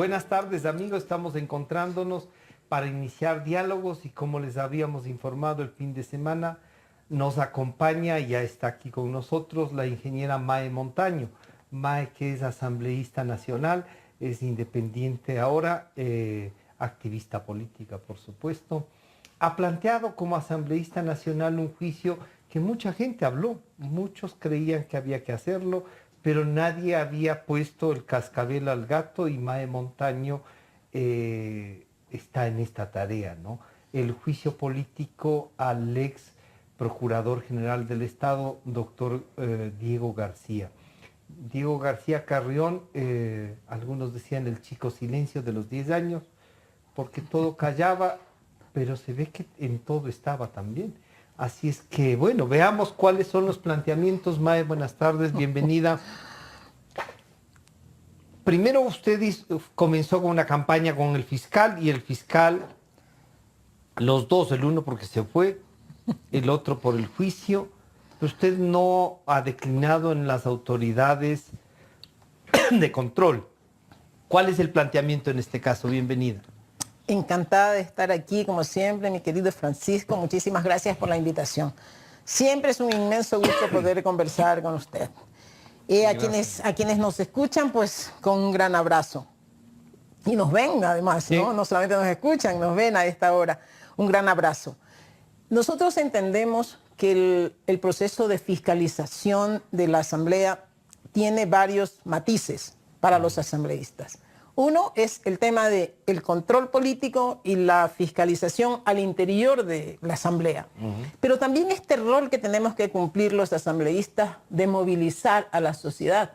Buenas tardes, amigos. Estamos encontrándonos para iniciar diálogos y como les habíamos informado el fin de semana, nos acompaña, ya está aquí con nosotros, la ingeniera Mae Montaño. Mae, que es asambleísta nacional, es independiente ahora, activista política, por supuesto. Ha planteado como asambleísta nacional un juicio que mucha gente habló, muchos creían que había que hacerlo, pero nadie había puesto el cascabel al gato y Mae Montaño está en esta tarea, ¿no? El juicio político al ex Procurador General del Estado, doctor Diego García. Diego García Carrión, algunos decían el chico silencio de los 10 años, porque todo callaba, pero se ve que en todo estaba también. Así es que, bueno, veamos cuáles son los planteamientos. Mae, buenas tardes, bienvenida. Primero usted comenzó con una campaña con el fiscal y el fiscal, los dos, el uno porque se fue, el otro por el juicio, pero usted no ha declinado en las autoridades de control. ¿Cuál es el planteamiento en este caso? Bienvenida. Encantada de estar aquí, como siempre, mi querido Francisco. Muchísimas gracias por la invitación. Siempre es un inmenso gusto poder conversar con usted. Y a quienes nos escuchan, pues con un gran abrazo. Y nos ven además, ¿sí? ¿No? No solamente nos escuchan, nos ven a esta hora. Un gran abrazo. Nosotros entendemos que el proceso de fiscalización de la Asamblea tiene varios matices para los asambleístas. Uno es el tema del control político y la fiscalización al interior de la Asamblea. Pero también este rol que tenemos que cumplir los asambleístas de movilizar a la sociedad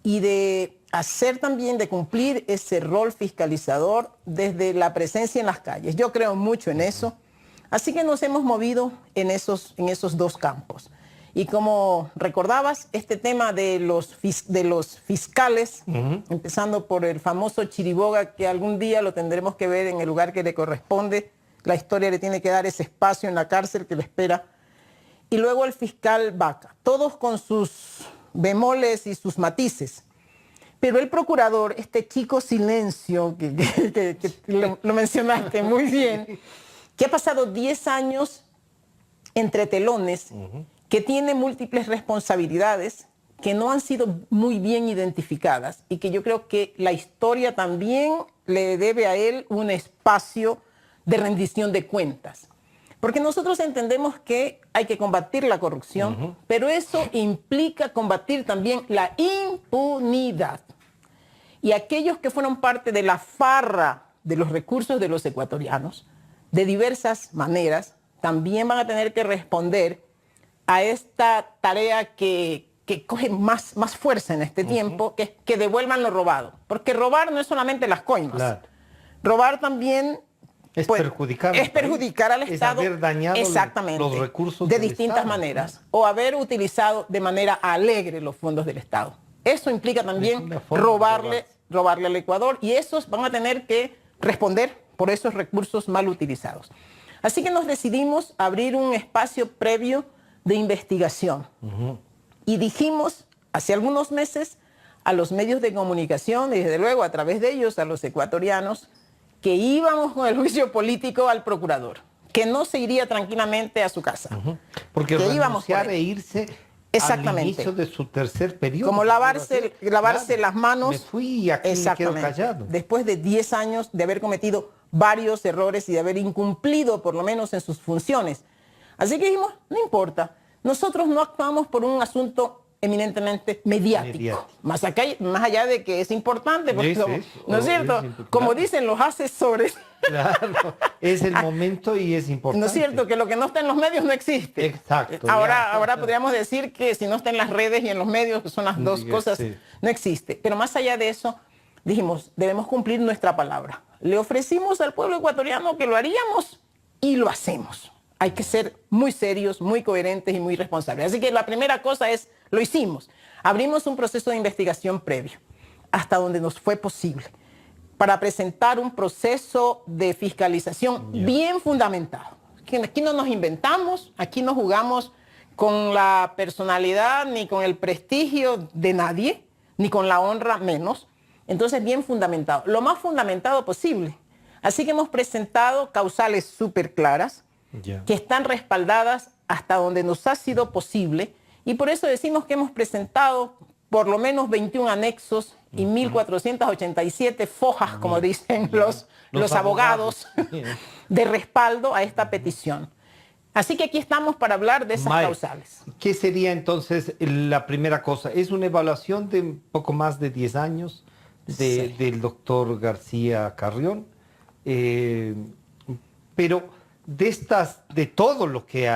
y de hacer también, de cumplir ese rol fiscalizador desde la presencia en las calles. Yo creo mucho en eso. Así que nos hemos movido en esos dos campos. Y como recordabas, este tema de los fiscales, empezando por el famoso Chiriboga, que algún día lo tendremos que ver en el lugar que le corresponde, la historia le tiene que dar ese espacio en la cárcel que le espera, y luego el fiscal Vaca, todos con sus bemoles y sus matices. Pero el procurador, este chico silencio, que lo mencionaste muy bien, que ha pasado 10 años entre telones, que tiene múltiples responsabilidades que no han sido muy bien identificadas y que yo creo que la historia también le debe a él un espacio de rendición de cuentas. Porque nosotros entendemos que hay que combatir la corrupción, pero eso implica combatir también la impunidad. Y aquellos que fueron parte de la farra de los recursos de los ecuatorianos, de diversas maneras, también van a tener que responder a esta tarea que coge más fuerza en este tiempo, que es que devuelvan lo robado. Porque robar no es solamente las coimas. Claro. Robar también es perjudicar al Estado. Es haber dañado los recursos de distintas maneras. O haber utilizado de manera alegre los fondos del Estado. Eso implica también robarle al Ecuador. Y esos van a tener que responder por esos recursos mal utilizados. Así que nos decidimos abrir un espacio previo de investigación. Y dijimos hace algunos meses a los medios de comunicación y desde luego a través de ellos a los ecuatorianos que íbamos con el juicio político al procurador, que no se iría tranquilamente a su casa. Porque renunciar e irse al inicio de su tercer periodo. Como lavarse las manos. Me fui y aquí me quedo callado. Después de 10 años de haber cometido varios errores y de haber incumplido por lo menos en sus funciones. Así que dijimos, no importa, nosotros no actuamos por un asunto eminentemente mediático. Más allá de que es importante, porque ¿no es cierto? Como dicen los asesores. Claro, es el momento y es importante. ¿No es cierto? Que lo que no está en los medios no existe. Exacto. Ahora podríamos decir que si no está en las redes y en los medios, que son las dos cosas, no existe. Pero más allá de eso, dijimos, debemos cumplir nuestra palabra. Le ofrecimos al pueblo ecuatoriano que lo haríamos y lo hacemos. Hay que ser muy serios, muy coherentes y muy responsables. Así que la primera cosa es, lo hicimos. Abrimos un proceso de investigación previo, hasta donde nos fue posible, para presentar un proceso de fiscalización bien fundamentado. Aquí no nos inventamos, aquí no jugamos con la personalidad ni con el prestigio de nadie, ni con la honra menos. Entonces, bien fundamentado, lo más fundamentado posible. Así que hemos presentado causales súper claras, que están respaldadas hasta donde nos ha sido posible, y por eso decimos que hemos presentado por lo menos 21 anexos y 1.487 fojas, como dicen los abogados, de respaldo a esta petición. Así que aquí estamos para hablar de esas causales. ¿Qué sería entonces la primera cosa? Es una evaluación de un poco más de 10 años del doctor García Carrión, pero de todo lo que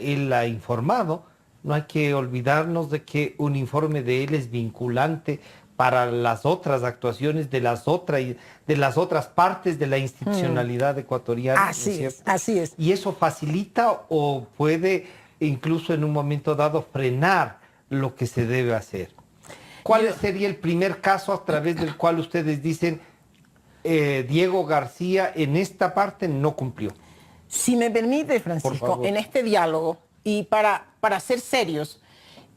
él ha informado, no hay que olvidarnos de que un informe de él es vinculante para las otras actuaciones de las otras partes de la institucionalidad ecuatoriana. Así es, así es. Y eso facilita o puede incluso en un momento dado frenar lo que se debe hacer. ¿Cuál sería el primer caso a través del cual ustedes dicen Diego García en esta parte no cumplió? Si me permite, Francisco, en este diálogo, y para ser serios,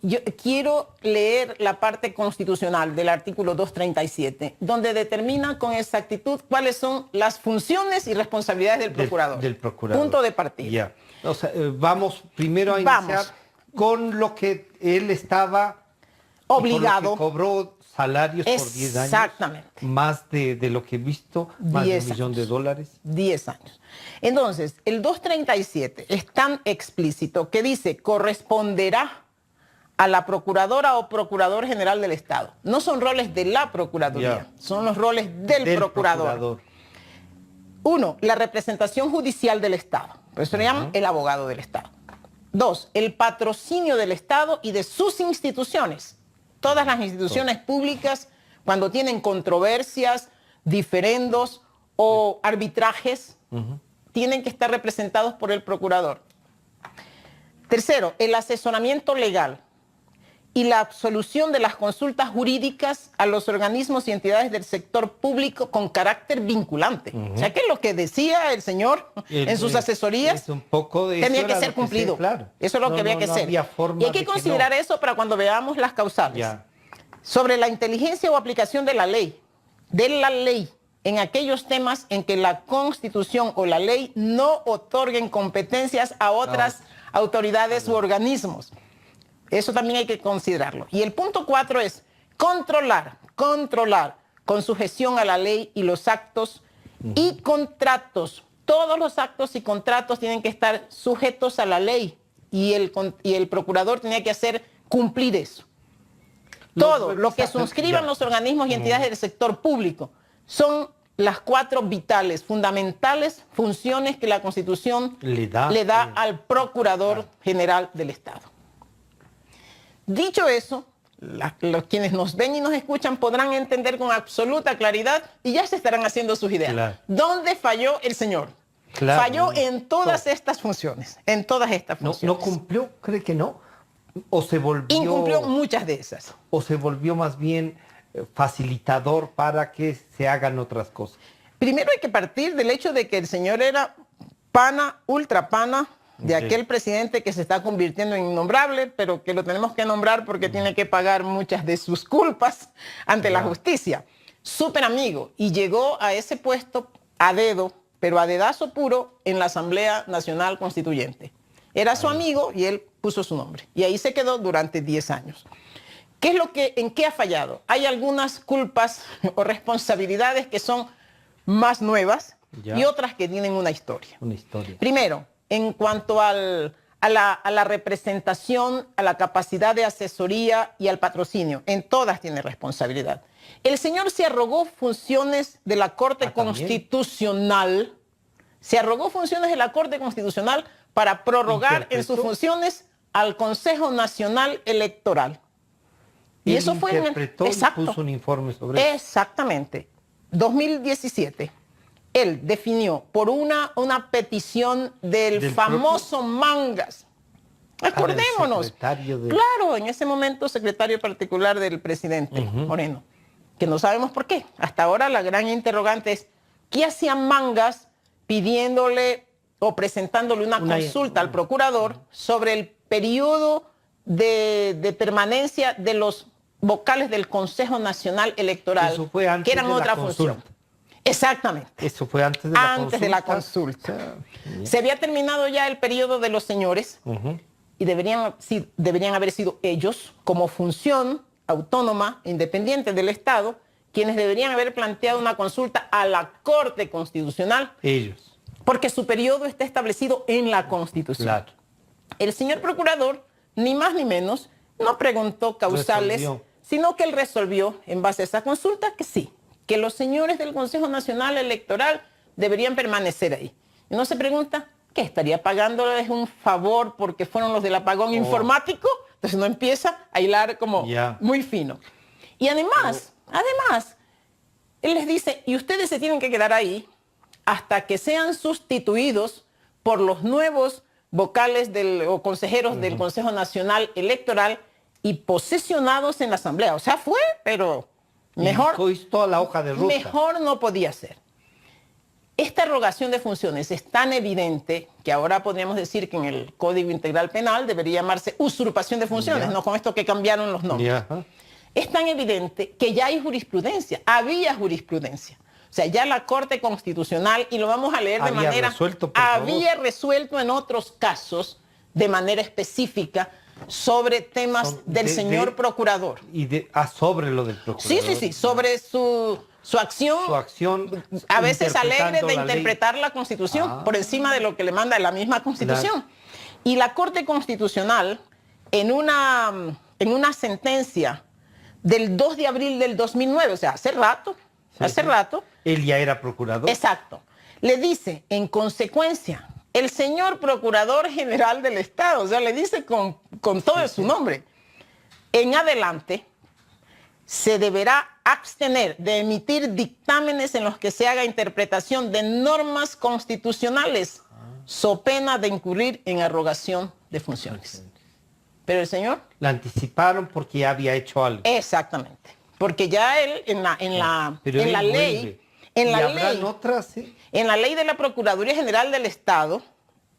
yo quiero leer la parte constitucional del artículo 237, donde determina con exactitud cuáles son las funciones y responsabilidades del procurador. Del procurador. Punto de partida. Ya. O sea, vamos primero a iniciar con lo que él estaba obligado. Por lo que cobró salarios por 10 años. Exactamente. Más de lo que he visto, más de $1 millón. 10 años. Entonces, el 237 es tan explícito que dice corresponderá a la procuradora o procurador general del Estado. No son roles de la Procuraduría, son los roles del procurador. Uno, la representación judicial del Estado. Por eso le llaman el abogado del Estado. Dos, el patrocinio del Estado y de sus instituciones. Todas las instituciones públicas, cuando tienen controversias, diferendos o arbitrajes, tienen que estar representados por el procurador. Tercero, el asesoramiento legal y la absolución de las consultas jurídicas a los organismos y entidades del sector público con carácter vinculante. O sea, que es lo que decía el señor en sus asesorías, un poco de tenía que ser cumplido. Claro. Eso es lo que había que ser. Y hay que considerar eso para cuando veamos las causales. Sobre la inteligencia o aplicación de la ley, en aquellos temas en que la Constitución o la ley no otorguen competencias a otras autoridades u organismos. Eso también hay que considerarlo. Y el punto 4 es controlar con sujeción a la ley y los actos y contratos. Todos los actos y contratos tienen que estar sujetos a la ley y el procurador tenía que hacer cumplir eso. Todo lo que suscriban los organismos y entidades del sector público son las 4 vitales, fundamentales funciones que la Constitución le da al Procurador General del Estado. Dicho eso, los quienes nos ven y nos escuchan podrán entender con absoluta claridad y ya se estarán haciendo sus ideas. ¿Dónde falló el señor? Falló en todas estas funciones, en todas estas funciones. ¿No cumplió? ¿Cree que no? ¿O se volvió... Incumplió muchas de esas. ¿O se volvió más bien facilitador para que se hagan otras cosas? Primero hay que partir del hecho de que el señor era pana, ultra pana, de aquel presidente que se está convirtiendo en innombrable, pero que lo tenemos que nombrar porque tiene que pagar muchas de sus culpas ante la justicia. Súper amigo. Y llegó a ese puesto a dedo, pero a dedazo puro, en la Asamblea Nacional Constituyente. Era su amigo y él puso su nombre. Y ahí se quedó durante 10 años. ¿En qué ha fallado? Hay algunas culpas o responsabilidades que son más nuevas y otras que tienen una historia. Primero, en cuanto a la representación, a la capacidad de asesoría y al patrocinio, en todas tiene responsabilidad. El señor se arrogó funciones de la Corte Constitucional, para prorrogar en sus funciones al Consejo Nacional Electoral. Y eso fue puso un informe sobre eso. Exactamente. 2017. Él definió por una petición del famoso Mangas. Acordémonos. Claro, en ese momento secretario particular del presidente Moreno, que no sabemos por qué. Hasta ahora la gran interrogante es, ¿qué hacía Mangas pidiéndole o presentándole una consulta al procurador sobre el periodo de permanencia de los vocales del Consejo Nacional Electoral, Eso fue antes que eran de la otra consulta. función. Exactamente. Eso fue antes de la consulta. Antes de la consulta. Se había terminado ya el periodo de los señores y deberían haber sido ellos, como función autónoma, independiente del Estado, quienes deberían haber planteado una consulta a la Corte Constitucional. Ellos. Porque su periodo está establecido en la Constitución. Claro. El señor procurador, ni más ni menos, no preguntó causales, sino que él resolvió, en base a esa consulta, que sí, que los señores del Consejo Nacional Electoral deberían permanecer ahí. Y no se pregunta, ¿qué? ¿Estaría pagándoles un favor porque fueron los del apagón informático? Entonces no empieza a hilar como muy fino. Y además, él les dice, y ustedes se tienen que quedar ahí hasta que sean sustituidos por los nuevos vocales o consejeros del Consejo Nacional Electoral y posesionados en la Asamblea. O sea, fue, pero mejor, toda la hoja de ruta. Mejor no podía ser. Esta arrogación de funciones es tan evidente que ahora podríamos decir que en el Código Integral Penal debería llamarse usurpación de funciones, no con esto que cambiaron los nombres. Es tan evidente que ya hay jurisprudencia, había jurisprudencia. O sea, ya la Corte Constitucional, y lo vamos a leer de manera... había resuelto en otros casos de manera específica sobre temas del señor procurador. Sobre lo del procurador. Sí, sobre su acción, a veces alegre de interpretar la Constitución por encima de lo que le manda la misma Constitución. Y la Corte Constitucional, en una sentencia del 2 de abril del 2009, o sea, hace rato, él ya era procurador. Exacto. Le dice, en consecuencia, el señor Procurador General del Estado, o sea, le dice con todo su nombre, en adelante se deberá abstener de emitir dictámenes en los que se haga interpretación de normas constitucionales, so pena de incurrir en arrogación de funciones. Pero el señor... La anticiparon porque ya había hecho algo. Exactamente. Porque ya él en la ley... En la ley de la Procuraduría General del Estado,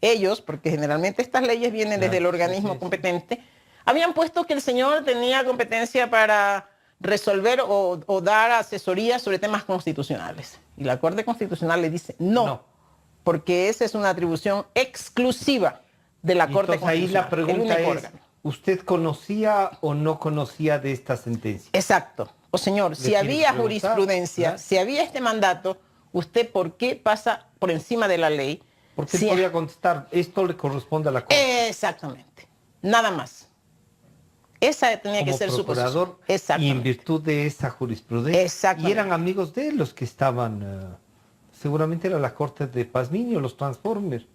ellos, porque generalmente estas leyes vienen desde el organismo competente, habían puesto que el señor tenía competencia para resolver o dar asesoría sobre temas constitucionales. Y la Corte Constitucional le dice no, porque esa es una atribución exclusiva de la Corte Constitucional. Ahí la pregunta es, ¿usted conocía o no conocía de esta sentencia? Exacto. O señor, si había jurisprudencia, si había este mandato, ¿usted por qué pasa por encima de la ley? Porque él podía contestar, esto le corresponde a la Corte. Exactamente. Nada más. Esa tenía que ser su posición. Y en virtud de esa jurisprudencia. Y eran amigos de él los que estaban, seguramente era la Corte de Pazmiño, los Transformers.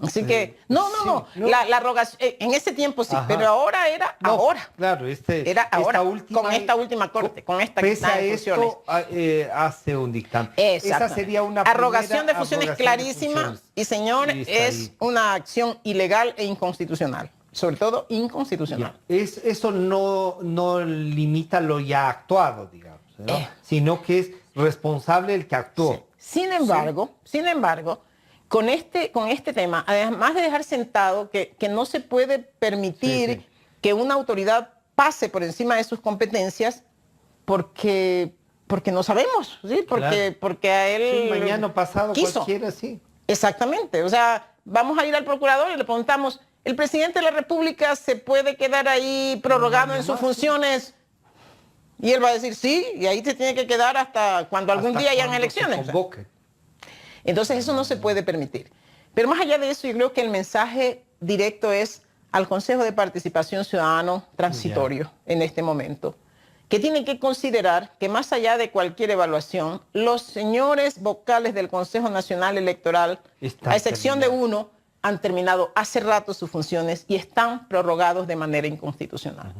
Así que, no. La arrogación, en ese tiempo sí, pero ahora era ahora. Claro, era ahora, con esta última corte, con esta que está en funciones. Hace un dictamen. Esa sería una arrogación de funciones clarísima y, señor, es una acción ilegal e inconstitucional. Sobre todo inconstitucional. Eso no limita lo ya actuado, digamos, ¿no? Sino que es responsable el que actuó. Sí. Sin embargo, con este tema, además de dejar sentado que no se puede permitir que una autoridad pase por encima de sus competencias porque no sabemos, ¿sí? Porque a él mañana pasado quiso. Cualquiera, sí. Exactamente. O sea, vamos a ir al procurador y le preguntamos, ¿el presidente de la República se puede quedar ahí prorrogado en sus funciones? Y él va a decir sí, y ahí se tiene que quedar hasta cuando algún día hayan elecciones. Entonces eso no se puede permitir. Pero más allá de eso, yo creo que el mensaje directo es al Consejo de Participación Ciudadano transitorio en este momento, que tiene que considerar que más allá de cualquier evaluación, los señores vocales del Consejo Nacional Electoral, a excepción de uno, han terminado hace rato sus funciones y están prorrogados de manera inconstitucional.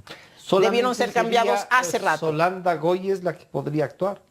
Debieron ser cambiados hace rato. Solanda Goy es la que podría actuar,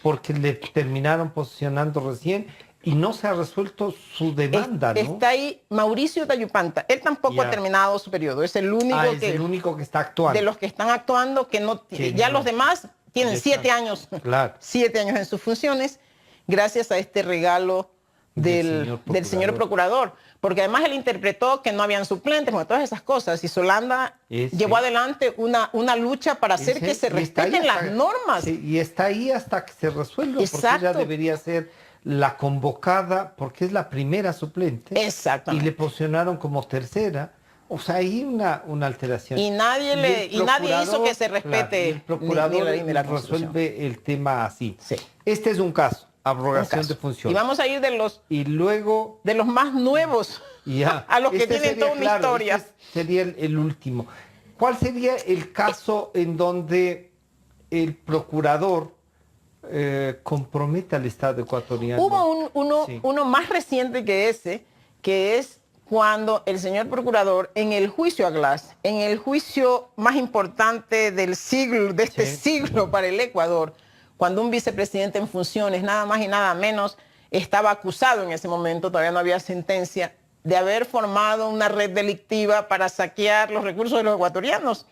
porque le terminaron posicionando recién y no se ha resuelto su demanda, ¿no? Está ahí Mauricio Tayupanta. Él tampoco ha terminado su periodo. Es el único el único que está actuando. De los que están actuando, los demás tienen 7 años. Claro. 7 años en sus funciones, gracias a este regalo del señor procurador, porque además él interpretó que no habían suplentes, con todas esas cosas, y Solanda llevó adelante una lucha para hacer que se respeten las normas. Sí, y está ahí hasta que se resuelva, porque ella debería ser la convocada, porque es la primera suplente. Exactamente. Y le posicionaron como tercera. O sea, hay una alteración. Y nadie hizo que se respete. Claro, y el procurador ni la resuelve el tema así. Sí. Este es un caso, abrogación de funciones. Y vamos a ir y luego de los más nuevos a los que tienen toda una historia. Este sería el último. ¿Cuál sería el caso en donde el procurador compromete al Estado ecuatoriano? Hubo uno más reciente que ese, que es cuando el señor procurador, en el juicio a Glass, en el juicio más importante del siglo, de este siglo para el Ecuador, cuando un vicepresidente en funciones, nada más y nada menos, estaba acusado en ese momento, todavía no había sentencia, de haber formado una red delictiva para saquear los recursos de los ecuatorianos.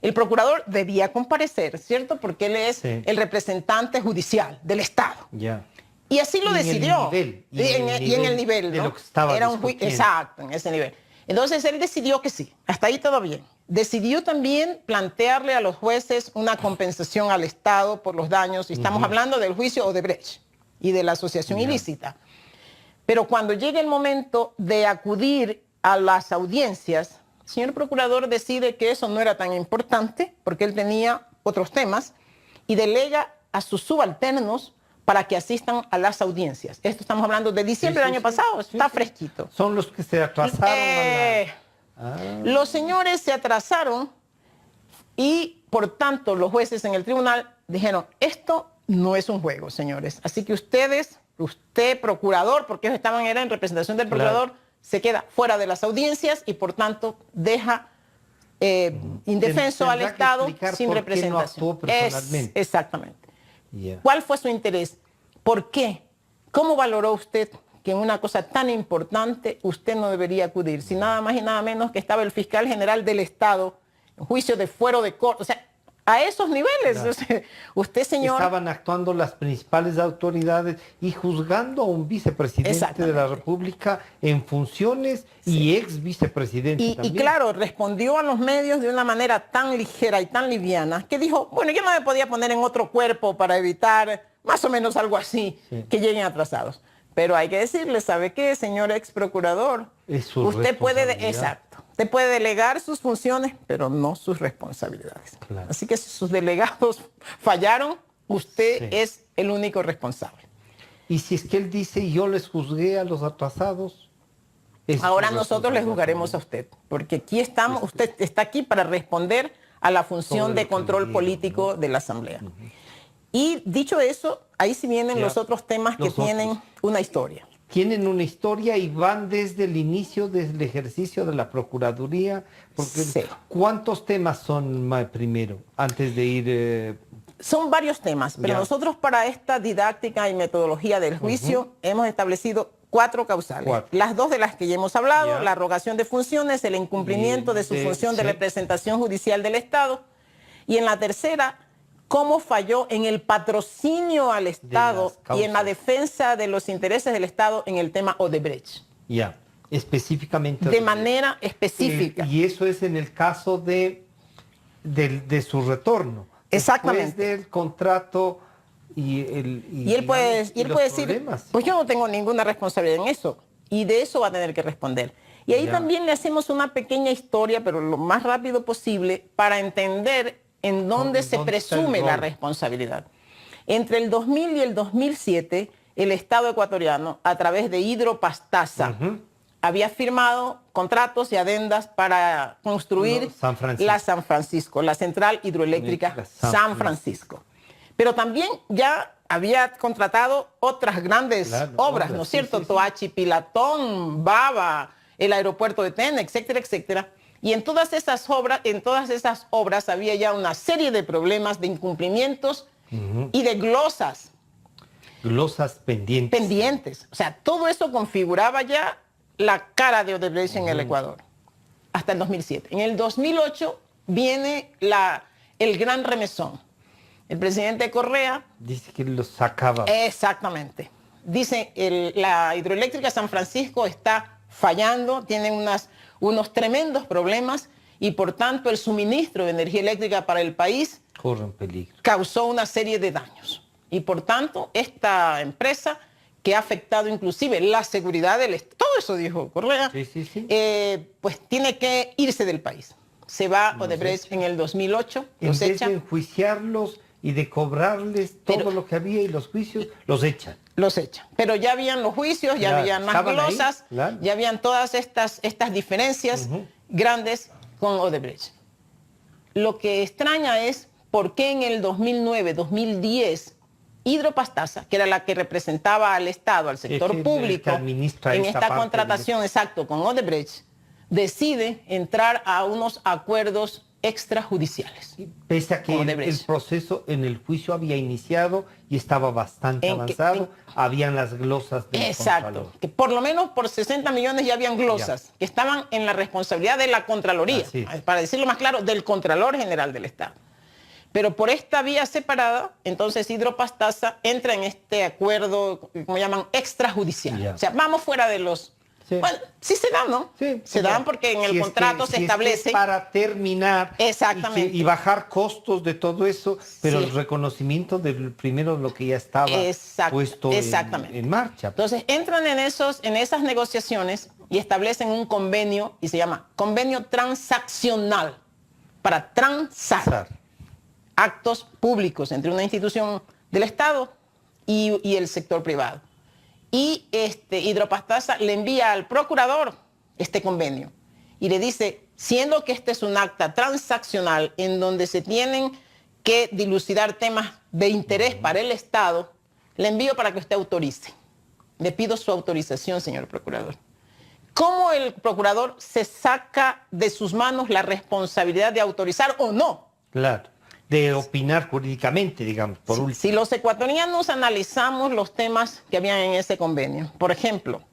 El procurador debía comparecer, ¿cierto? Porque él es el representante judicial del Estado. Ya. Y así lo decidió. Y en el nivel, ¿no? De lo que estaba Era un juicio, exacto, en ese nivel. Entonces él decidió que sí, hasta ahí todo bien. Decidió también plantearle a los jueces una compensación al Estado por los daños. Y estamos hablando del juicio Odebrecht y de la asociación ilícita. Pero cuando llega el momento de acudir a las audiencias, el señor procurador decide que eso no era tan importante porque él tenía otros temas y delega a sus subalternos para que asistan a las audiencias. Esto estamos hablando de diciembre del año pasado, está fresquito. Son los que se atrasaron. Los señores se atrasaron y, por tanto, los jueces en el tribunal dijeron, esto no es un juego, señores. Así que usted, procurador, porque ellos era en representación del procurador, se queda fuera de las audiencias y, por tanto, deja indefenso al Estado sin representación. No actuó personalmente. Exactamente. ¿Cuál fue su interés? ¿Por qué? ¿Cómo valoró usted que en una cosa tan importante usted no debería acudir? Si nada más y nada menos que estaba el fiscal general del Estado en juicio de fuero de corte. O sea, a esos niveles. Claro. O sea, usted, señor... Estaban actuando las principales autoridades y juzgando a un vicepresidente de la República en funciones y ex vicepresidente también. Y claro, respondió a los medios de una manera tan ligera y tan liviana que dijo, bueno, yo no me podía poner en otro cuerpo para evitar más o menos algo así, que lleguen atrasados. Pero hay que decirle, ¿sabe qué, señor ex procurador? Usted puede delegar sus funciones, pero no sus responsabilidades. Claro. Así que si sus delegados fallaron, usted es el único responsable. Y si es que él dice, yo les juzgué a los atrasados. Ahora nosotros les juzgaremos a usted, porque aquí estamos, usted está aquí para responder a la función de control político de la Asamblea. Y dicho eso, ahí sí vienen los otros temas que tienen una historia. Tienen una historia y van desde el inicio del ejercicio de la Procuraduría. Porque ¿cuántos temas son primero, antes de ir...? Son varios temas, pero nosotros para esta didáctica y metodología del juicio hemos establecido 4 causales. Las 2 de las que ya hemos hablado, la arrogación de funciones, el incumplimiento de su función de representación judicial del Estado. Y en la tercera, cómo falló en el patrocinio al Estado y en la defensa de los intereses del Estado en el tema Odebrecht. Específicamente. De manera específica. Y eso es en el caso de su retorno. Exactamente. Después del contrato y él puede decir, pues yo no tengo ninguna responsabilidad en eso. Y de eso va a tener que responder. Y ahí también le hacemos una pequeña historia, pero lo más rápido posible, para entender en dónde se presume la responsabilidad. Entre el 2000 y el 2007, el Estado ecuatoriano, a través de Hidropastasa, había firmado contratos y adendas para construir la central hidroeléctrica San Francisco. Pero también ya había contratado otras grandes obras, ¿no es cierto? Toachi, Pilatón, Baba, el aeropuerto de Tena, etcétera, etcétera. Y en todas esas obras había ya una serie de problemas, de incumplimientos y de glosas. Glosas pendientes. Pendientes. O sea, todo eso configuraba ya la cara de Odebrecht en el Ecuador. Hasta el 2007. En el 2008 viene el gran remesón. El presidente Correa... Dice que lo sacaba. Exactamente. Dice, la hidroeléctrica San Francisco está fallando, tiene unos tremendos problemas y por tanto el suministro de energía eléctrica para el país corre en peligro. Causó una serie de daños. Y por tanto, esta empresa que ha afectado inclusive la seguridad del Estado, todo eso dijo Correa, pues tiene que irse del país. Se va Odebrecht en el 2008, los echan. En vez de enjuiciarlos y de cobrarles todo lo que había y los juicios, los echan. Los echan. Pero ya habían los juicios, ya habían más glosas, ya habían todas estas diferencias grandes con Odebrecht. Lo que extraña es por qué en el 2009, 2010, Hidropastasa, que era la que representaba al Estado, al sector público, en esta contratación, exacto, con Odebrecht, decide entrar a unos acuerdos extrajudiciales. Pese a que el proceso en el juicio había iniciado y estaba bastante avanzado, habían las glosas del Contralor. Que por lo menos por 60 millones ya habían glosas que estaban en la responsabilidad de la Contraloría, para decirlo más claro, del Contralor General del Estado. Pero por esta vía separada, entonces Hidropastasa entra en este acuerdo, como llaman, extrajudicial. O sea, vamos fuera de los... Bueno, sí se dan, ¿no? Sí, se dan porque en el contrato se establece... para terminar y bajar costos de todo eso, pero el reconocimiento del primero lo que ya estaba puesto en marcha. Entonces entran en esas negociaciones y establecen un convenio y se llama convenio transaccional para transar actos públicos entre una institución del Estado y el sector privado. Y Hidropastasa le envía al procurador este convenio y le dice, siendo que este es un acta transaccional en donde se tienen que dilucidar temas de interés para el Estado, le envío para que usted autorice. Le pido su autorización, señor procurador. ¿Cómo el procurador se saca de sus manos la responsabilidad de autorizar o no? Claro. De opinar jurídicamente, digamos, por último. Si los ecuatorianos analizamos los temas que habían en ese convenio, por ejemplo,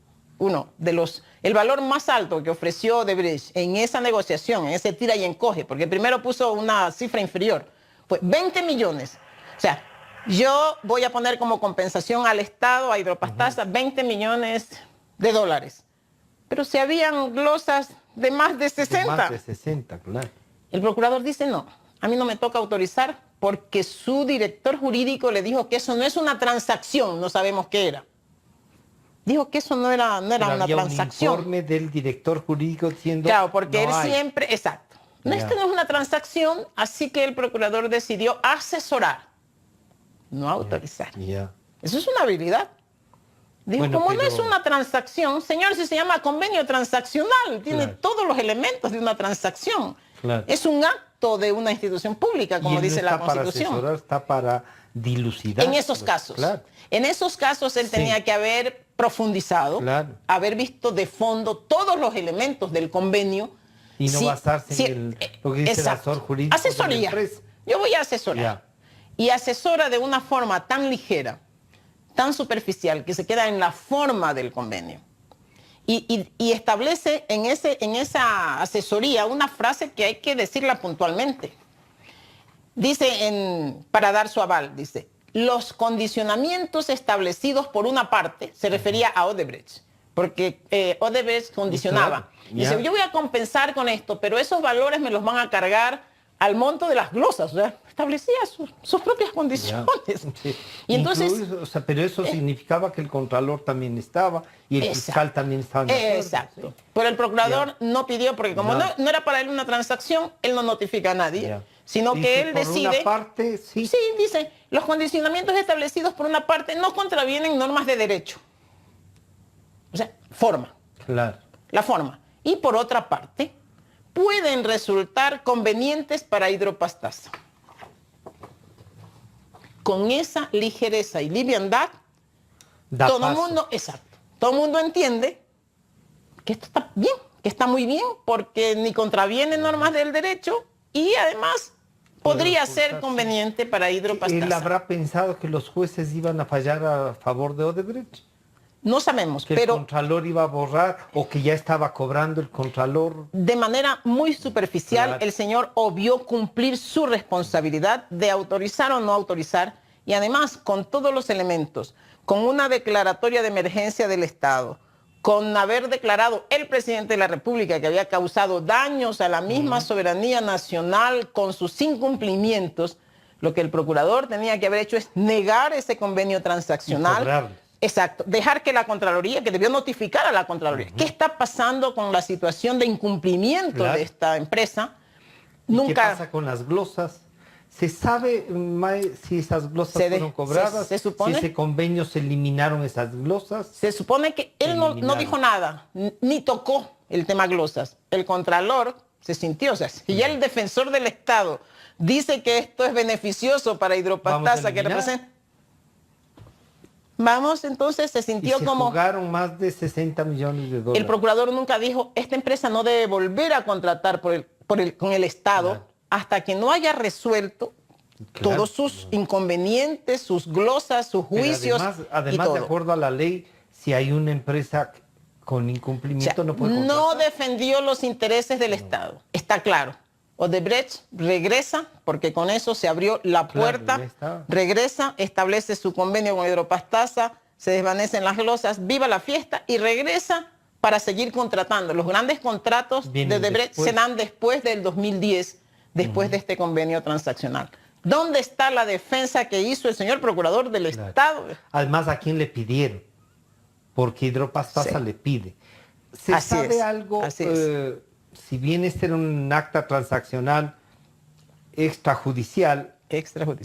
el valor más alto que ofreció Odebrecht en esa negociación, en ese tira y encoge, porque primero puso una cifra inferior, fue 20 millones. O sea, yo voy a poner como compensación al Estado, a Hidropastasa, 20 millones de dólares. Pero si habían glosas de más de 60. De más de 60, claro. El procurador dice no. A mí no me toca autorizar porque su director jurídico le dijo que eso no es una transacción, no sabemos qué era. Dijo que eso no era una transacción. Un informe del director jurídico diciendo... Claro, porque él siempre... Exacto. Esto no es una transacción, así que el procurador decidió asesorar, no autorizar. Eso es una habilidad. Dijo, como no es una transacción, señor, si se llama convenio transaccional, tiene todos los elementos de una transacción. Es un acto de una institución pública, como dice la Constitución. Para asesorar, está para dilucidar. En esos casos. En esos casos él tenía que haber profundizado, haber visto de fondo todos los elementos del convenio. Y no basarse en lo que dice el asesor jurídico. Asesoría. Yo voy a asesorar. Y asesora de una forma tan ligera, tan superficial, que se queda en la forma del convenio. Y establece en esa asesoría una frase que hay que decirla puntualmente. Dice, para dar su aval, dice, los condicionamientos establecidos por una parte, se refería a Odebrecht, porque Odebrecht condicionaba. Dice, yo voy a compensar con esto, pero esos valores me los van a cargar al monto de las glosas. O sea, establecía sus propias condiciones. Y entonces, pero eso significaba que el Contralor también estaba y el fiscal también estaba. Exacto. Pero el procurador no pidió, porque como no era para él una transacción, él no notifica a nadie, sino que él decide... Por una parte, sí, dice, los condicionamientos establecidos por una parte no contravienen normas de derecho. O sea, forma. Claro. La forma. Y por otra parte, pueden resultar convenientes para Hidropastasa. Con esa ligereza y liviandad, todo el mundo entiende que esto está bien, que está muy bien, porque ni contraviene normas del derecho y además podría ser conveniente para Hidropastasa. ¿Él habrá pensado que los jueces iban a fallar a favor de Odebrecht? No sabemos, pero... ¿Que el Contralor iba a borrar o que ya estaba cobrando el Contralor? De manera muy superficial, el señor obvió cumplir su responsabilidad de autorizar o no autorizar y además con todos los elementos, con una declaratoria de emergencia del Estado, con haber declarado el presidente de la República que había causado daños a la misma soberanía nacional con sus incumplimientos, lo que el procurador tenía que haber hecho es negar ese convenio transaccional. Exacto, dejar que la Contraloría, que debió notificar a la Contraloría, ¿qué está pasando con la situación de incumplimiento de esta empresa? ¿Qué pasa con las glosas? ¿Se sabe, Mae, si esas glosas fueron cobradas? Se supone, si ese convenio se eliminaron esas glosas. Se supone que él no dijo nada, ni tocó el tema glosas. El Contralor se sintió, o sea, si ya el defensor del Estado dice que esto es beneficioso para Hidropastasa, que representa... Vamos, entonces se sintió como... jugaron más de 60 millones de dólares. El procurador nunca dijo, esta empresa no debe volver a contratar con el Estado hasta que no haya resuelto todos sus inconvenientes, sus glosas, sus juicios. Además de acuerdo a la ley, si hay una empresa con incumplimiento, no puede contratar. No defendió los intereses del Estado, está claro. Odebrecht regresa, porque con eso se abrió la puerta, regresa, establece su convenio con Hidropastasa, se desvanecen las glosas, viva la fiesta y regresa para seguir contratando. Los grandes contratos de Odebrecht se dan después del 2010, después de este convenio transaccional. ¿Dónde está la defensa que hizo el señor procurador del Estado? Además, ¿a quién le pidieron? Porque Hidropastasa le pide. ¿Se sabe algo? Si bien este era un acta transaccional extrajudicial,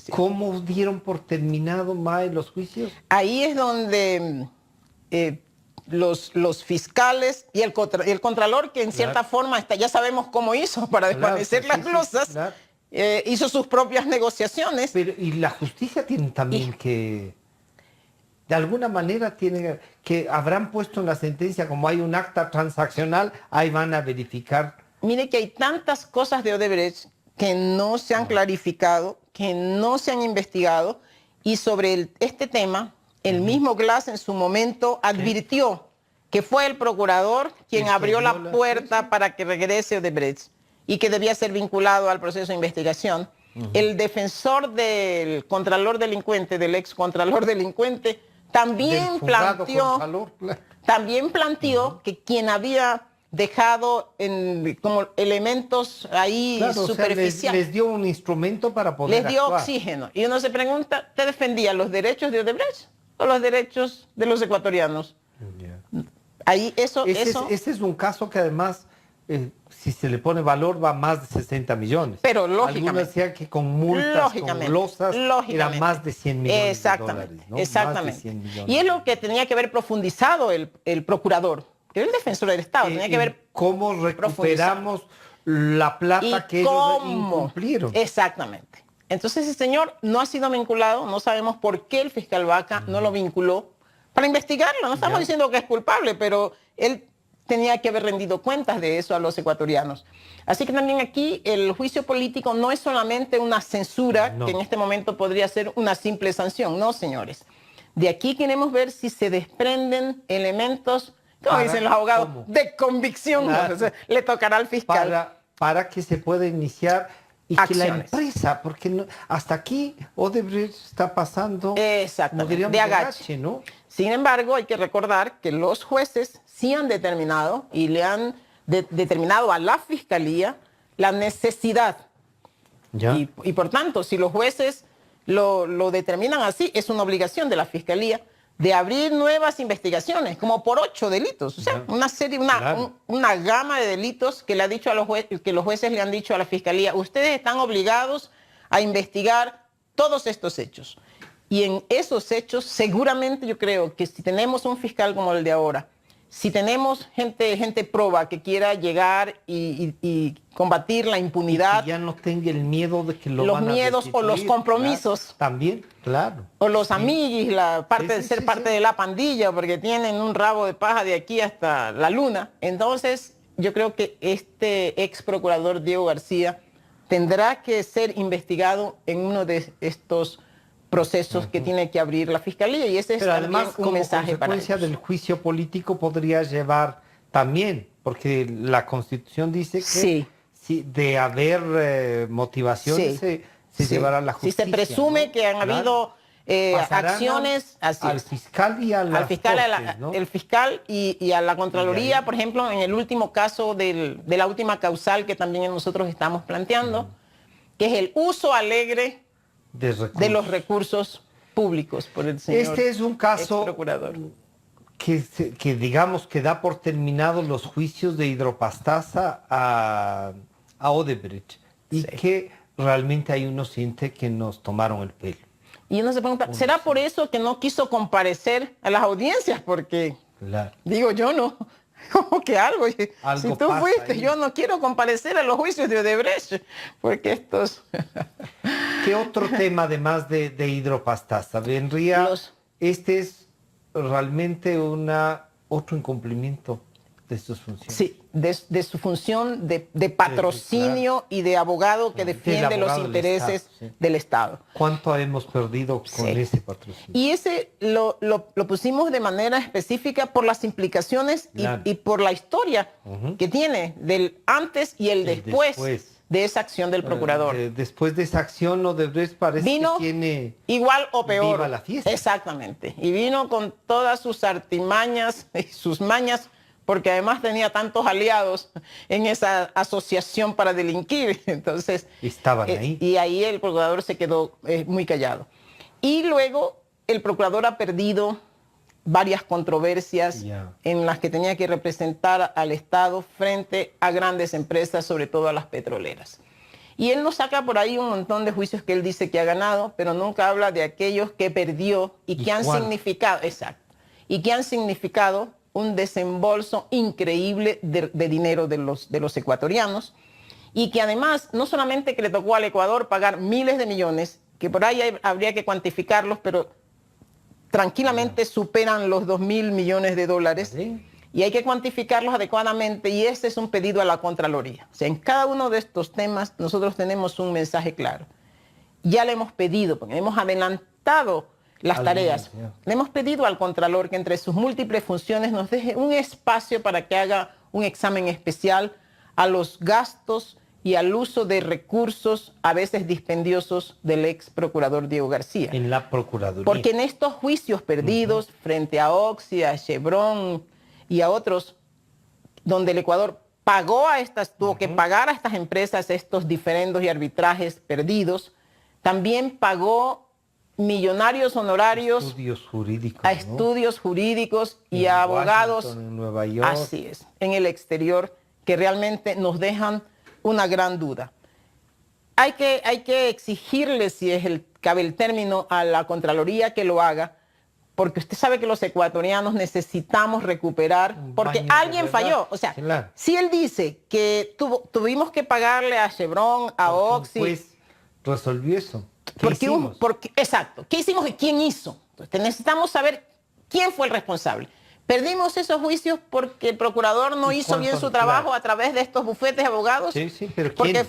¿cómo dieron por terminado, Mae, los juicios? Ahí es donde los fiscales y el contralor, que en cierta forma ya sabemos cómo hizo para desvanecer las glosas, hizo sus propias negociaciones. Pero, y la justicia tiene también que... De alguna manera que habrán puesto en la sentencia, como hay un acta transaccional, ahí van a verificar. Mire que hay tantas cosas de Odebrecht que no se han clarificado, que no se han investigado, y sobre este tema, el mismo Glass en su momento advirtió que fue el procurador quien abrió la puerta para que regrese Odebrecht y que debía ser vinculado al proceso de investigación. El defensor del contralor delincuente, del ex contralor delincuente, también planteó que quien había dejado como elementos ahí superficiales. Les dio un instrumento para poder Les dio oxígeno. Y uno se pregunta, ¿te defendía los derechos de Odebrecht o los derechos de los ecuatorianos? Ahí ese es un caso que además, si se le pone valor, va a más de 60 millones. Pero lógicamente. Algunos decían que con multas, con glosas, era más de 100 millones de dólares, ¿no? Exactamente. Y es lo que tenía que haber profundizado el procurador, que era el defensor del Estado. Tenía que ver cómo recuperamos la plata que ellos incumplieron. Exactamente. Entonces ese señor no ha sido vinculado, no sabemos por qué el fiscal Vaca no lo vinculó para investigarlo. No estamos diciendo que es culpable, pero él tenía que haber rendido cuentas de eso a los ecuatorianos. Así que también aquí el juicio político no es solamente una censura, que en este momento podría ser una simple sanción. No, señores. De aquí queremos ver si se desprenden elementos, como dicen los abogados, de convicción. O sea, le tocará al fiscal. Para que se pueda iniciar y acciones. Que la empresa, porque hasta aquí Odebrecht está pasando de agache, ¿no? Sin embargo, hay que recordar que los jueces sí han determinado y le han determinado a la Fiscalía la necesidad. Y por tanto, si los jueces lo determinan así, es una obligación de la Fiscalía de abrir nuevas investigaciones, como por 8 delitos. O sea, una serie, una gama de delitos que le ha dicho a los que los jueces le han dicho a la Fiscalía, ustedes están obligados a investigar todos estos hechos. Y en esos hechos, seguramente yo creo que si tenemos un fiscal como el de ahora, si tenemos gente proba que quiera llegar y combatir la impunidad. Y que ya no tenga el miedo de que los miedos o los compromisos. También, claro. O los amiguis, ser parte de la pandilla, porque tienen un rabo de paja de aquí hasta la luna. Entonces, yo creo que este ex procurador Diego García tendrá que ser investigado en uno de estos procesos que tiene que abrir la Fiscalía, y ese es además un mensaje para ellos. Consecuencia del juicio político podría llevar también, porque la Constitución dice que si de haber motivaciones se llevará a la justicia. Si se presume que han habido Pasarán acciones al fiscal y a al las fiscal, cortes, ¿no? el fiscal y a la Contraloría, por ejemplo, en el último caso de la última causal que también nosotros estamos planteando, que es el uso alegre de los recursos públicos por el señor Este es un caso procurador. que digamos que da por terminados los juicios de Hidropastasa a Odebrecht y que realmente ahí uno siente que nos tomaron el pelo. Y uno se pregunta, ¿será por eso que no quiso comparecer a las audiencias? Porque, Claro. digo yo, no, como que algo. Si tú pasa fuiste, ahí. yo no quiero comparecer a los juicios de Odebrecht, porque estos... ¿Qué otro tema además de Hidropastasa? Vendría, este es realmente otro incumplimiento de sus funciones. Sí, de su función de patrocinio y de abogado que defiende los intereses del Estado. ¿Cuánto hemos perdido con ese patrocinio? Y ese lo pusimos de manera específica por las implicaciones y por la historia que tiene del antes y el después de esa acción del procurador. Después de esa acción, Odebrecht parece que tiene igual o peor. Viva la fiesta. Exactamente. Y vino con todas sus artimañas y sus mañas, porque además tenía tantos aliados en esa asociación para delinquir. Entonces, estaban ahí. Y ahí el procurador se quedó muy callado. Y luego el procurador ha perdido varias controversias en las que tenía que representar al Estado frente a grandes empresas, sobre todo a las petroleras. Y él nos saca por ahí un montón de juicios que él dice que ha ganado, pero nunca habla de aquellos que perdió y que han significado, y que han significado un desembolso increíble de dinero de los ecuatorianos, y que además no solamente que le tocó al Ecuador pagar miles de millones, que por ahí habría que cuantificarlos, pero tranquilamente superan los 2.000 millones de dólares, y hay que cuantificarlos adecuadamente, y este es un pedido a la Contraloría. O sea, en cada uno de estos temas nosotros tenemos un mensaje claro. Ya le hemos pedido, porque hemos adelantado las tareas. Le hemos pedido al Contralor que entre sus múltiples funciones nos deje un espacio para que haga un examen especial a los gastos y al uso de recursos a veces dispendiosos del ex procurador Diego García. En la Procuraduría. Porque en estos juicios perdidos frente a Oxy, a Chevron y a otros, donde el Ecuador pagó tuvo que pagar a estas empresas estos diferendos y arbitrajes perdidos, también pagó millonarios honorarios estudios jurídicos, a estudios jurídicos y a abogados en Nueva York. Así es, en el exterior, que realmente nos dejan una gran duda. Hay que exigirle, si cabe el término, a la Contraloría que lo haga, porque usted sabe que los ecuatorianos necesitamos recuperar, porque alguien falló. O sea, si él dice que tuvimos que pagarle a Chevron, a Oxy... Pues resolvió eso. ¿Qué hicimos? Exacto. ¿Qué hicimos y quién hizo? Entonces, necesitamos saber quién fue el responsable. Perdimos esos juicios porque el procurador no hizo bien su trabajo a través de estos bufetes de abogados. Sí, pero ¿quién?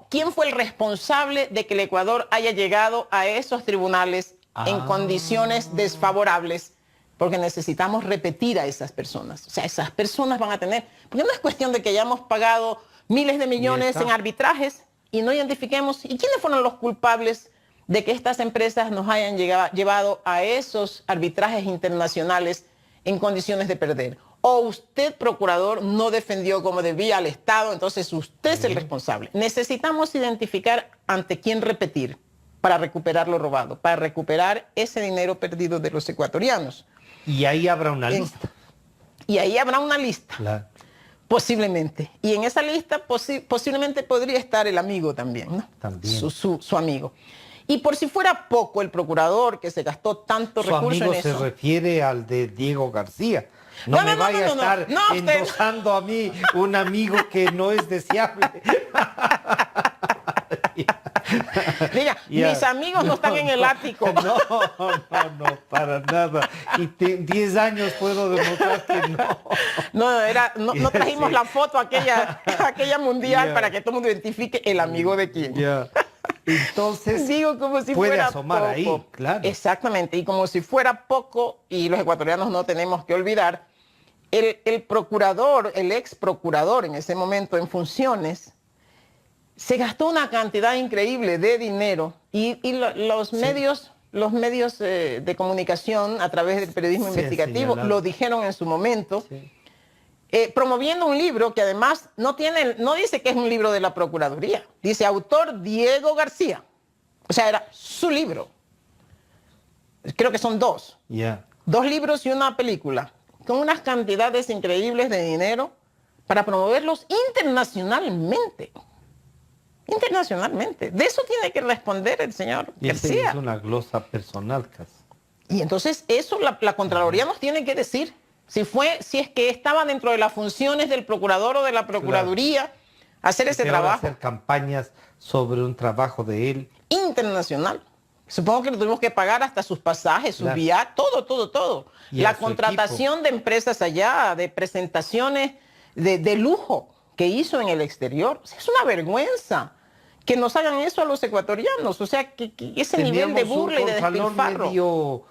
¿Quién fue el responsable de que el Ecuador haya llegado a esos tribunales en condiciones desfavorables? Porque necesitamos repetir a esas personas. O sea, esas personas van a tener... Porque no es cuestión de que hayamos pagado miles de millones en arbitrajes y no identifiquemos. ¿Y quiénes fueron los culpables de que estas empresas nos hayan llevado a esos arbitrajes internacionales en condiciones de perder? O usted, procurador, no defendió como debía al Estado, entonces usted es el responsable. Necesitamos identificar ante quién repetir para recuperar lo robado, para recuperar ese dinero perdido de los ecuatorianos. Y ahí habrá una lista. Y ahí habrá una lista. Claro. Posiblemente. Y en esa lista posiblemente podría estar el amigo también, ¿no? También. Su amigo. Y por si fuera poco, el procurador que se gastó tanto recurso en eso... Su amigo se refiere al de Diego García. No me vaya a estar endosando a mí un amigo que no es deseable. Diga, mis amigos no están en el ático. No, para nada. Y 10 años puedo demostrar que no. No trajimos la foto aquella mundial para que todo el mundo identifique el amigo de quién. Entonces, digo, como si puede fuera asomar poco. ahí, claro. Exactamente, y como si fuera poco, y los ecuatorianos no tenemos que olvidar, el procurador, el ex procurador en ese momento en funciones, se gastó una cantidad increíble de dinero y los medios los medios de comunicación a través del periodismo investigativo, señalado. lo dijeron en su momento, Sí. Promoviendo un libro que además no dice que es un libro de la Procuraduría, dice autor Diego García. O sea, era su libro. Creo que son dos. Ya. 2 libros y una película, con unas cantidades increíbles de dinero para promoverlos internacionalmente. Internacionalmente. De eso tiene que responder el señor Y ese García. es una glosa personal casi. Y entonces eso la Contraloría nos tiene que decir. Si es que estaba dentro de las funciones del procurador o de la Procuraduría hacer ese Peor trabajo hacer campañas sobre un trabajo de él. internacional. Supongo que le tuvimos que pagar hasta sus pasajes, sus Claro. viajes, todo. Y La a su contratación de empresas allá, de presentaciones de lujo que hizo en el exterior. O sea, es una vergüenza que nos hagan eso a los ecuatorianos. O sea, que ese nivel de Teníamos burla y un de Contralor despilfarro. medio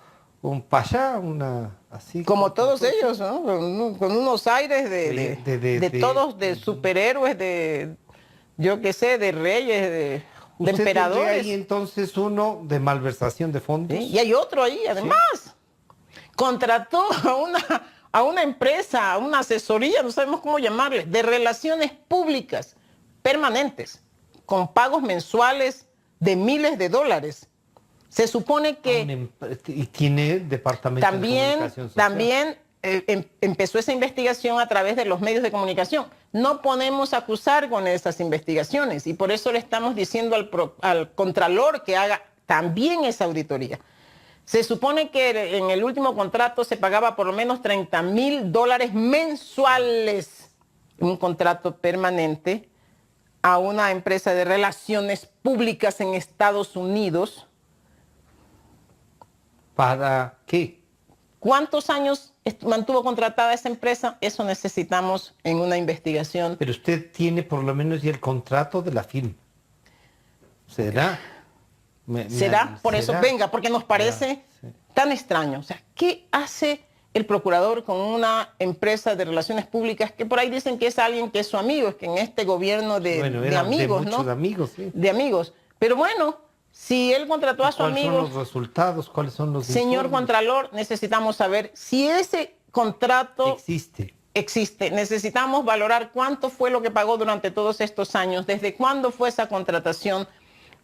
un payá, una así. Como todos ellos, ¿no? Con unos aires de todos, de superhéroes, yo qué sé, de reyes, de Usted tendría emperadores. ahí entonces uno de malversación de fondos. ¿Sí? Y hay otro ahí, además. Contrató a una empresa, a una asesoría, no sabemos cómo llamarle, de relaciones públicas permanentes, con pagos mensuales de miles de dólares. Se supone que Y tiene departamento de comunicación social. también empezó esa investigación a través de los medios de comunicación. No podemos acusar con esas investigaciones y por eso le estamos diciendo al Contralor que haga también esa auditoría. Se supone que en el último contrato se pagaba por lo menos $30,000 mensuales, un contrato permanente, a una empresa de relaciones públicas en Estados Unidos. ¿Para qué? ¿Cuántos años mantuvo contratada esa empresa? Eso necesitamos en una investigación. Pero usted tiene por lo menos ya el contrato de la firma. ¿Será? ¿Será? Por eso, venga, porque nos parece tan extraño. O sea, ¿qué hace el procurador con una empresa de relaciones públicas que por ahí dicen que es alguien que es su amigo? Es que en este gobierno de amigos, ¿no? De amigos, sí. De amigos. Pero bueno, si él contrató a su amigo... ¿Cuáles son los resultados? ¿Cuáles son los Señor informes? Contralor, necesitamos saber si ese contrato existe. Necesitamos valorar cuánto fue lo que pagó durante todos estos años, desde cuándo fue esa contratación,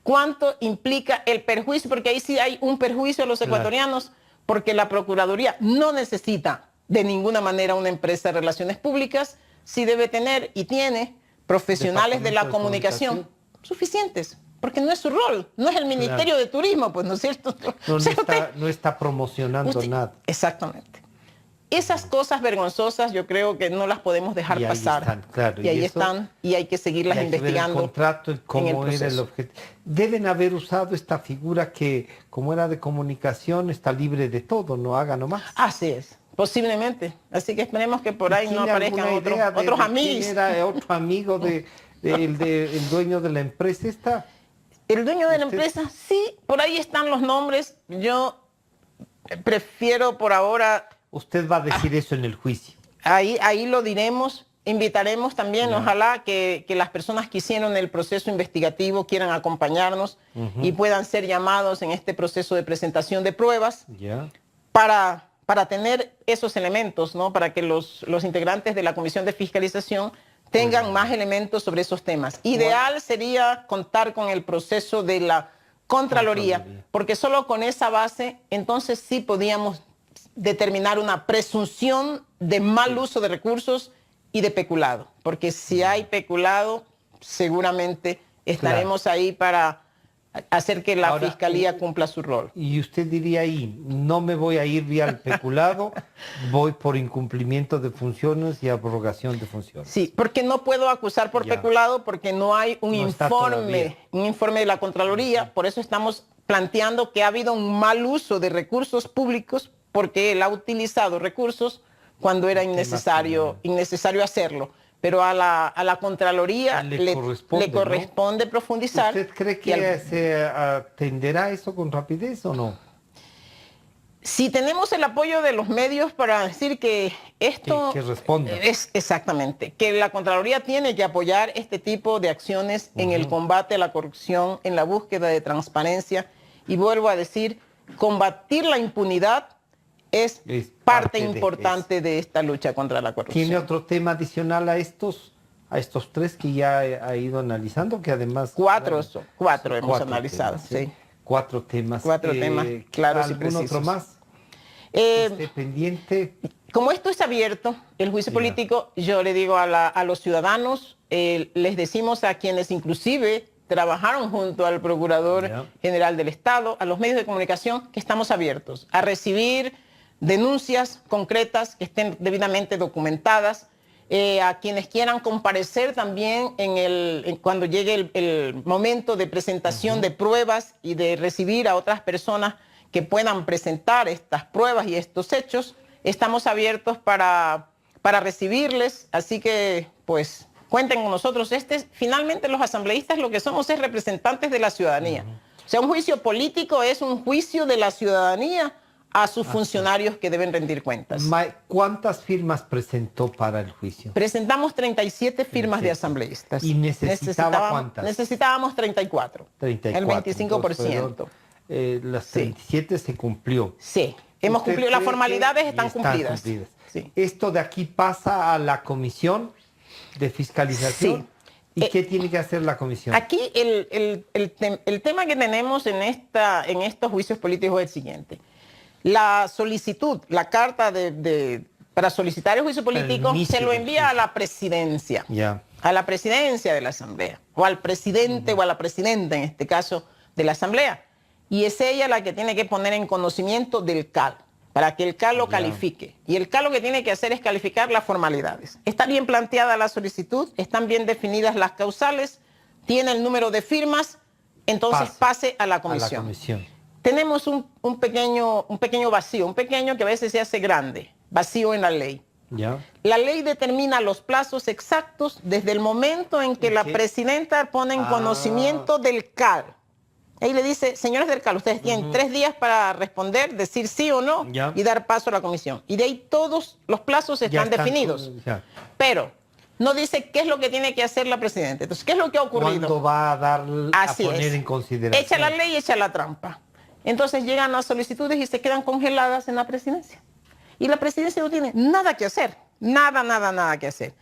cuánto implica el perjuicio, porque ahí sí hay un perjuicio a los ecuatorianos, porque la Procuraduría no necesita de ninguna manera una empresa de relaciones públicas, sí debe tener y tiene profesionales de la comunicación suficientes. Porque no es su rol, no es el Ministerio de Turismo, pues, ¿no es cierto? No está promocionando nada. Exactamente. Esas cosas vergonzosas yo creo que no las podemos dejar pasar. Están, claro, y ahí están, y hay que seguirlas investigando. El contrato, cómo era el objetivo. Deben haber usado esta figura que, como era de comunicación, está libre de todo, no haga nomás. Así es, posiblemente. Así que esperemos que por ahí no aparezcan otros amigos. ¿Quién era otro amigo el dueño de la empresa esta? El dueño de la empresa, sí, por ahí están los nombres. Yo prefiero por ahora... Usted va a decir eso en el juicio. Ahí lo diremos. Invitaremos también, ojalá que las personas que hicieron el proceso investigativo quieran acompañarnos y puedan ser llamados en este proceso de presentación de pruebas para tener esos elementos, ¿no? Para que los integrantes de la Comisión de Fiscalización tengan más elementos sobre esos temas. Ideal sería contar con el proceso de la Contraloría, porque solo con esa base entonces sí podíamos determinar una presunción de mal uso de recursos y de peculado, porque si hay peculado seguramente estaremos ahí para hacer que la Fiscalía cumpla su rol. Y usted diría ahí, no me voy a ir vía el peculado, voy por incumplimiento de funciones y abrogación de funciones. Sí, porque no puedo acusar por peculado porque no hay un informe de la Contraloría, por eso estamos planteando que ha habido un mal uso de recursos públicos porque él ha utilizado recursos cuando era innecesario hacerlo. Pero a la Contraloría le corresponde profundizar. ¿Usted cree que se atenderá eso con rapidez o no? Si tenemos el apoyo de los medios para decir que esto que responda. Es exactamente, que la Contraloría tiene que apoyar este tipo de acciones en el combate a la corrupción, en la búsqueda de transparencia. Y vuelvo a decir, combatir la impunidad es parte importante de esta lucha contra la corrupción. ¿Tiene otro tema adicional a estos tres que ya ha ido analizando? Que además... Cuatro hemos analizado, temas, sí. Cuatro temas. Cuatro temas claros y precisos. ¿Algún otro más? Esté pendiente. Como esto es abierto, el juicio político, yo le digo a los ciudadanos, les decimos a quienes inclusive trabajaron junto al Procurador General del Estado, a los medios de comunicación, que estamos abiertos a recibir denuncias concretas que estén debidamente documentadas, a quienes quieran comparecer también cuando llegue el momento de presentación de pruebas y de recibir a otras personas que puedan presentar estas pruebas y estos hechos. Estamos abiertos para recibirles, así que pues cuenten con nosotros. Finalmente los asambleístas lo que somos es representantes de la ciudadanía. O sea, un juicio político es un juicio de la ciudadanía a sus funcionarios que deben rendir cuentas. ¿Cuántas firmas presentó para el juicio? Presentamos 37 firmas de asambleístas. ¿Y necesitaba cuántas? Necesitábamos 34. 34. El 25%. Las 37 se cumplió. Sí, hemos cumplido. Las formalidades están cumplidas. Sí. Esto de aquí pasa a la comisión de fiscalización. Sí. ¿Y qué tiene que hacer la comisión? Aquí el tema que tenemos en estos juicios políticos es el siguiente. La solicitud, la carta para solicitar el juicio político se lo envía a la presidencia. A la presidencia de la Asamblea. O al presidente o a la presidenta, en este caso, de la Asamblea. Y es ella la que tiene que poner en conocimiento del CAL, para que el CAL lo califique. Y el CAL lo que tiene que hacer es calificar las formalidades. Está bien planteada la solicitud, están bien definidas las causales, tiene el número de firmas, entonces pase a la comisión. Tenemos un pequeño vacío, un pequeño que a veces se hace grande, vacío en la ley. La ley determina los plazos exactos desde el momento en que la presidenta pone en conocimiento del CAL. Ahí le dice, señores del CAL, ustedes tienen 3 días para responder, decir sí o no y dar paso a la comisión. Y de ahí todos los plazos están definidos. Pero no dice qué es lo que tiene que hacer la presidenta. Entonces, ¿qué es lo que ha ocurrido? ¿Cuándo va a poner en consideración? Echa la ley y echa la trampa. Entonces llegan las solicitudes y se quedan congeladas en la presidencia. Y la presidencia no tiene nada que hacer. Nada que hacer.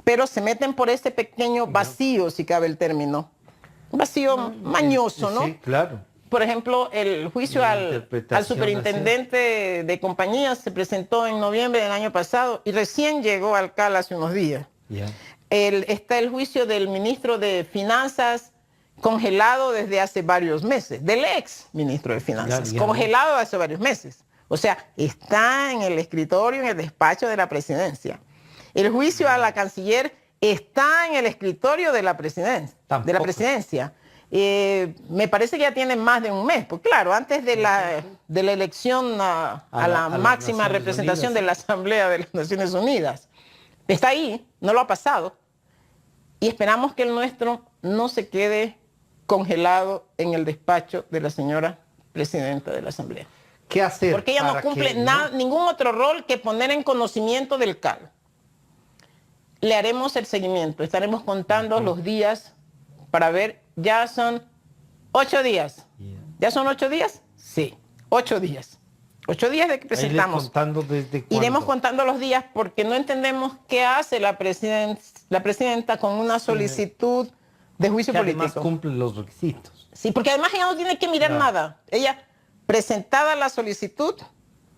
Pero se meten por ese pequeño vacío, si cabe el término. Un vacío mañoso, ¿no? Sí, claro. Por ejemplo, el juicio al superintendente de compañías se presentó en noviembre del año pasado y recién llegó al CAL hace unos días. Está el juicio del ministro de Finanzas congelado desde hace varios meses, del ex ministro de Finanzas, congelado hace varios meses. O sea, está en el escritorio, en el despacho de la presidencia. El juicio a la canciller está en el escritorio de la presidencia. Me parece que ya tiene más de un mes. Pues claro, antes de la elección a la máxima representación de la Asamblea de las Naciones Unidas. Está ahí, no lo ha pasado. Y esperamos que el nuestro no se quede congelado en el despacho de la señora presidenta de la Asamblea. ¿Qué hacer? Porque ella no cumple ningún otro rol que poner en conocimiento del CAL. Le haremos el seguimiento, estaremos contando los días para ver, ya son 8 días. ¿Ya son 8 días? Sí, 8 días. 8 días de que presentamos. Contando desde cuándo. Iremos contando los días porque no entendemos qué hace la presidenta con una solicitud de juicio político. Además cumple los requisitos. Sí, porque además ella no tiene que mirar nada. Ella, presentada la solicitud,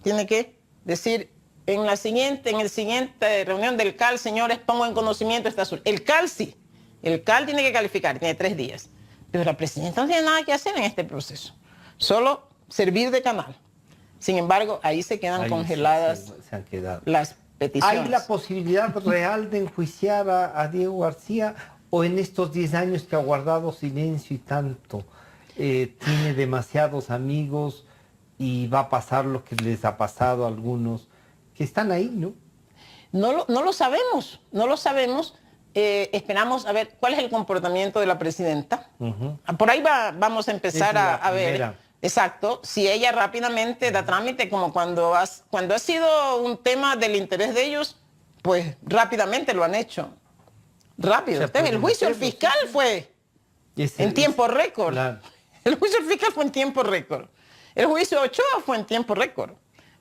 tiene que decir... En el siguiente reunión del CAL, señores, pongo en conocimiento esta solicitud. El CAL sí. El CAL tiene que calificar, tiene 3 días. Pero la presidenta no tiene nada que hacer en este proceso. Solo servir de canal. Sin embargo, ahí se quedan congeladas se han quedado. Las peticiones. ¿Hay la posibilidad real de enjuiciar a Diego García o en estos 10 años que ha guardado silencio y tanto? Tiene demasiados amigos y va a pasar lo que les ha pasado a algunos que están ahí, ¿no? No lo sabemos, no lo sabemos. Esperamos a ver cuál es el comportamiento de la presidenta. Por ahí vamos a empezar a ver. Exacto, si ella rápidamente da trámite, como cuando ha sido un tema del interés de ellos, pues rápidamente lo han hecho. Rápido. El juicio al fiscal fue en tiempo récord. El juicio al fiscal fue en tiempo récord. El juicio de Ochoa fue en tiempo récord,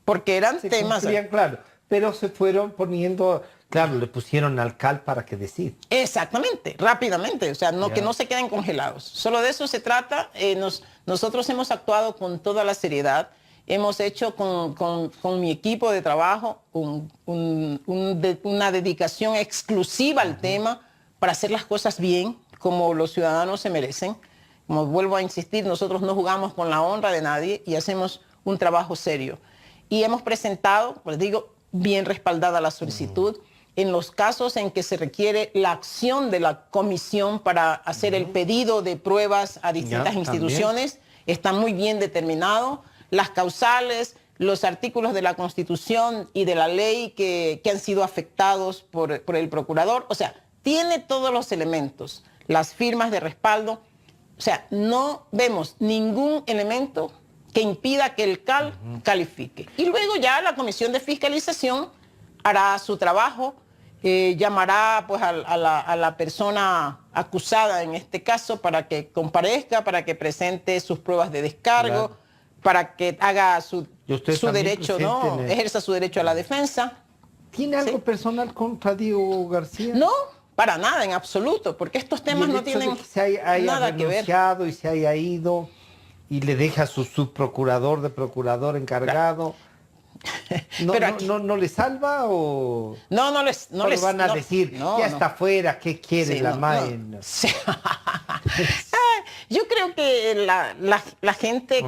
porque eran temas... Claro, pero se fueron poniendo, claro, le pusieron al CAL para que decida. Exactamente, rápidamente, o sea, que no se queden congelados. Solo de eso se trata. Nosotros hemos actuado con toda la seriedad. Hemos hecho con mi equipo de trabajo una dedicación exclusiva al tema para hacer las cosas bien, como los ciudadanos se merecen. Como vuelvo a insistir, nosotros no jugamos con la honra de nadie y hacemos un trabajo serio. Y hemos presentado, pues digo, bien respaldada la solicitud. En los casos en que se requiere la acción de la comisión para hacer el pedido de pruebas a distintas instituciones, está muy bien determinado. Las causales, los artículos de la Constitución y de la ley que han sido afectados por el procurador. O sea, tiene todos los elementos, las firmas de respaldo. O sea, no vemos ningún elemento que impida que el CAL califique. Y luego ya la Comisión de Fiscalización hará su trabajo, llamará pues, a la persona acusada en este caso para que comparezca, para que presente sus pruebas de descargo, para que haga su derecho, ¿no? Ejerza su derecho a la defensa. ¿Tiene algo personal contra Diego García? No, para nada, en absoluto, porque estos temas no tienen nada que ver. Y se haya ido y le deja su subprocurador de procurador encargado. ¿No le salva o...? No les van a decir, ya está fuera, ¿qué quiere la MAE? Sí. Yo creo que la gente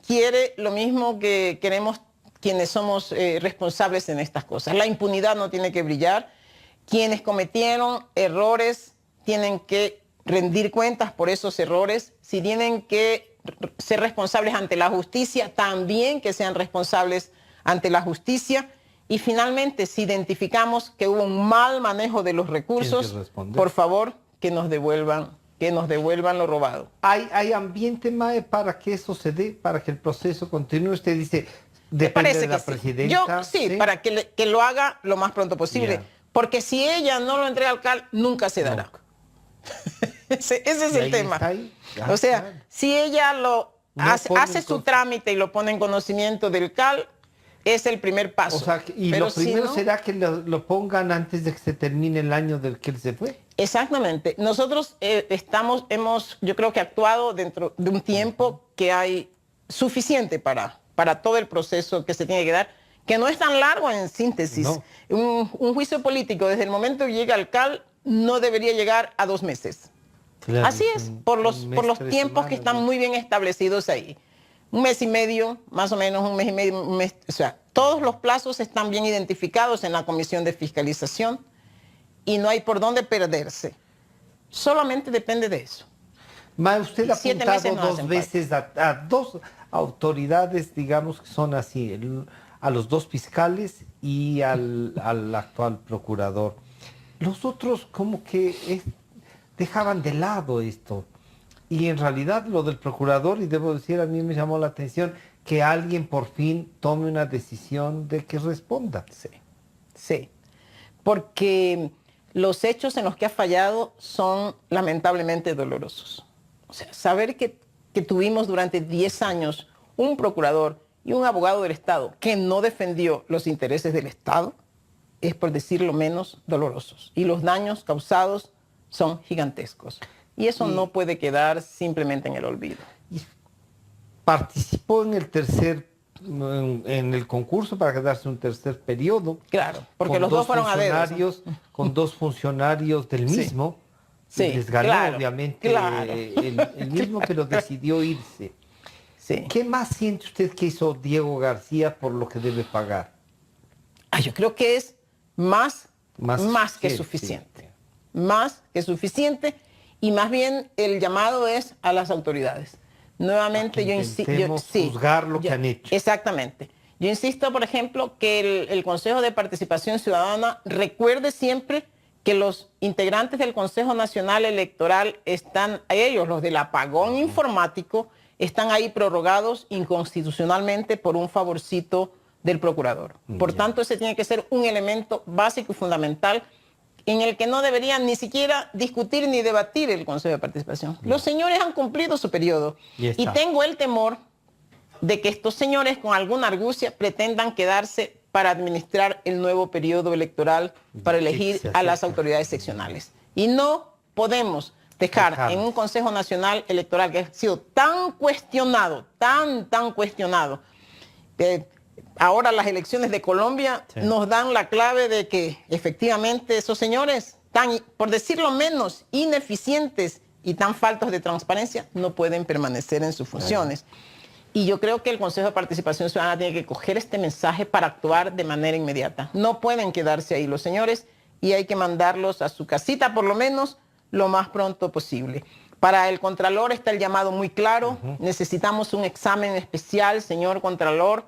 quiere lo mismo que queremos quienes somos responsables en estas cosas. La impunidad no tiene que brillar. Quienes cometieron errores tienen que rendir cuentas por esos errores. Si tienen que ser responsables ante la justicia, también que sean responsables ante la justicia. Y finalmente, si identificamos que hubo un mal manejo de los recursos, por favor, que nos devuelvan lo robado. ¿Hay ambiente, MAE, para que eso se dé, para que el proceso continúe? Usted dice, depende de la presidenta. Sí, para que lo haga lo más pronto posible. Porque si ella no lo entrega al CAL, nunca se dará. Ese es el tema. O sea, si ella hace su trámite y lo pone en conocimiento del CAL, es el primer paso. O sea, y lo primero será que lo pongan antes de que se termine el año del que él se fue. Exactamente. Nosotros hemos, yo creo que actuado dentro de un tiempo que hay suficiente para todo el proceso que se tiene que dar, que no es tan largo en síntesis. No. Un juicio político, desde el momento que llega al CAL, no debería llegar a 2 meses. Claro, así es, por los tiempos que están muy bien establecidos ahí. 1 mes y medio, más o menos 1 mes y medio, o sea, todos los plazos están bien identificados en la Comisión de Fiscalización y no hay por dónde perderse. Solamente depende de eso. Ma, usted ha apuntado 2 veces a 2 autoridades, digamos, que son así, a los 2 fiscales y al actual procurador. Los otros como que dejaban de lado esto. Y en realidad lo del procurador, y debo decir, a mí me llamó la atención que alguien por fin tome una decisión de que responda. Sí. Porque los hechos en los que ha fallado son lamentablemente dolorosos. O sea, saber que tuvimos durante 10 años un procurador y un abogado del Estado que no defendió los intereses del Estado es, por decirlo menos, dolorosos. Y los daños causados son gigantescos. Y eso no puede quedar simplemente en el olvido. Participó en el concurso para quedarse un tercer periodo. Claro, porque los 2 fueron a dedos. Con 2 funcionarios del mismo. Sí, les ganó, claro, obviamente, claro. el mismo, pero decidió irse. Sí. ¿Qué más siente usted que hizo Diego García por lo que debe pagar? Yo creo que es más que suficiente. Sí. Más que suficiente. Y más bien el llamado es a las autoridades. Nuevamente yo insisto. Juzgar lo que han hecho. Exactamente. Yo insisto, por ejemplo, que el Consejo de Participación Ciudadana recuerde siempre que los integrantes del Consejo Nacional Electoral están, ellos, los del apagón informático, están ahí prorrogados inconstitucionalmente por un favorcito del procurador. Por tanto, ese tiene que ser un elemento básico y fundamental en el que no deberían ni siquiera discutir ni debatir el Consejo de Participación. Los señores han cumplido su periodo. Y tengo el temor de que estos señores con alguna argucia pretendan quedarse para administrar el nuevo periodo electoral para elegir a las autoridades seccionales. Y no podemos dejar en un Consejo Nacional Electoral que ha sido tan cuestionado, tan cuestionado. Ahora las elecciones de Colombia nos dan la clave de que efectivamente esos señores tan, por decirlo menos, ineficientes y tan faltos de transparencia, no pueden permanecer en sus funciones. Y yo creo que el Consejo de Participación Ciudadana tiene que coger este mensaje para actuar de manera inmediata. No pueden quedarse ahí los señores y hay que mandarlos a su casita, por lo menos, lo más pronto posible. Para el Contralor está el llamado muy claro. Necesitamos un examen especial, señor Contralor,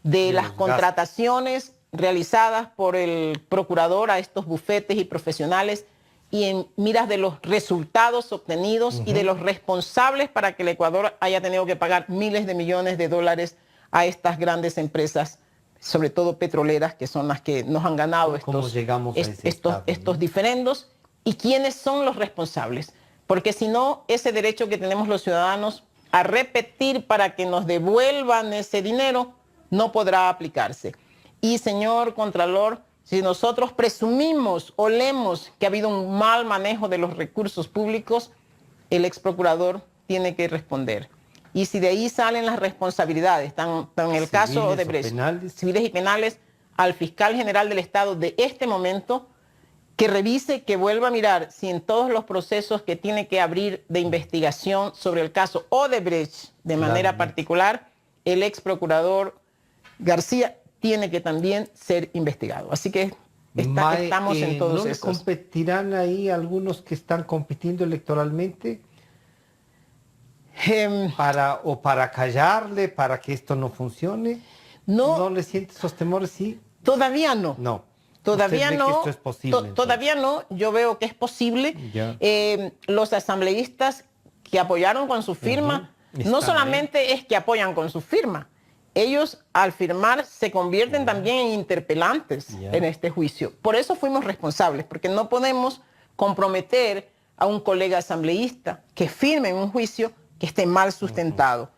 de las contrataciones realizadas por el procurador a estos bufetes y profesionales y en miras de los resultados obtenidos y de los responsables para que el Ecuador haya tenido que pagar miles de millones de dólares a estas grandes empresas, sobre todo petroleras, que son las que nos han ganado estos diferendos, y quiénes son los responsables. Porque si no, ese derecho que tenemos los ciudadanos a repetir para que nos devuelvan ese dinero no podrá aplicarse. Y señor Contralor, si nosotros presumimos, olemos que ha habido un mal manejo de los recursos públicos, el ex procurador tiene que responder. Y si de ahí salen las responsabilidades, tan en el caso de civiles y penales, al fiscal general del Estado de este momento, que revise, que vuelva a mirar si en todos los procesos que tiene que abrir de investigación sobre el caso Odebrecht de manera particular, el ex procurador García tiene que también ser investigado. Así que estamos en todos ¿no esos. ¿No competirán ahí algunos que están compitiendo electoralmente? Para callarle, para que esto no funcione. ¿No le siente esos temores? Sí. Todavía no. No. Todavía no. Que esto es posible, todavía no. Yo veo que es posible. Los asambleístas que apoyaron con su firma, no solamente es que apoyan con su firma, ellos al firmar se convierten también en interpelantes en este juicio. Por eso fuimos responsables, porque no podemos comprometer a un colega asambleísta que firme en un juicio que esté mal sustentado.